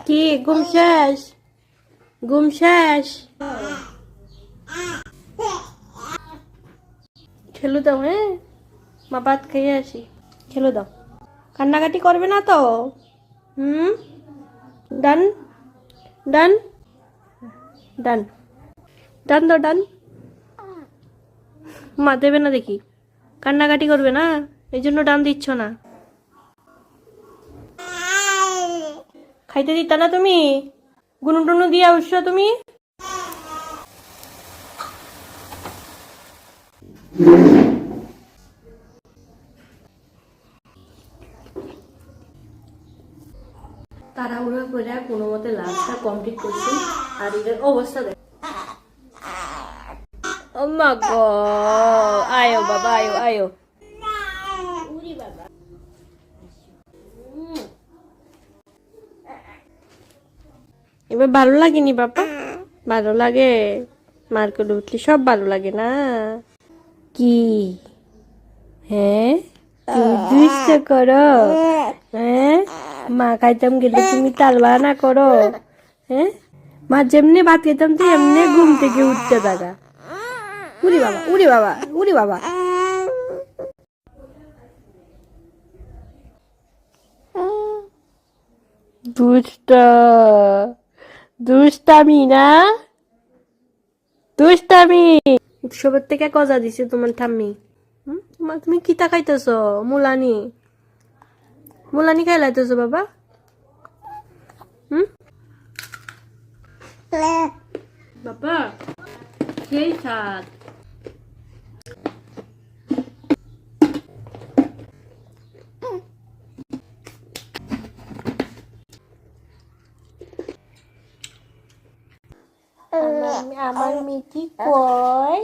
কি ঘুম শেষ? ঘুম শেষ? খেলু দাও, হ্যাঁ মা ভাত খেয়ে আসি, খেলু দাও। কান্নাকাটি করবে না তো? ডান ডান ডান ডান তো ডান। মা দেবে না দেখি, কান্নাকাটি করবে না, এই জন্য ডান দিচ্ছ না। খাইতে দিতা না তুমি? গুনু টুনু দিয়া উঠছো তুমি? তাড়াহুড়ো করে কোনো মতে লাঞ্চটা কমপ্লিট করছি, আর এদের অবস্থা দেখ। ও মা গো, আয়ো বাবা আয়ো আয়ো। এবার ভালো লাগেনি বাবা? ভালো লাগে, মার করে উঠলি সব ভালো লাগে না? কি হ্যাঁ, তুমি দুষ্ট করো? হ্যাঁ, মা খাইতাম গেলে তুমি তালবা না করো? হ্যাঁ, মা যেমনি ভাত খাইতাম তুই এমনি ঘুম থেকে উঠতে দাদা। উড়ি বাবা উড়ি বাবা উড়ি বাবা। দুষ্ট, দুষ্টামি না, দুষ্টামি। উৎসবের থেকে কজা দিছে তোমার ঠাম্মি? তুমি কি তাকাইতেছ? মুলানি, মুলানি খাইলাইতেছ বাবা? বাবা সেই স্বাদ। আমার মিঠি কই?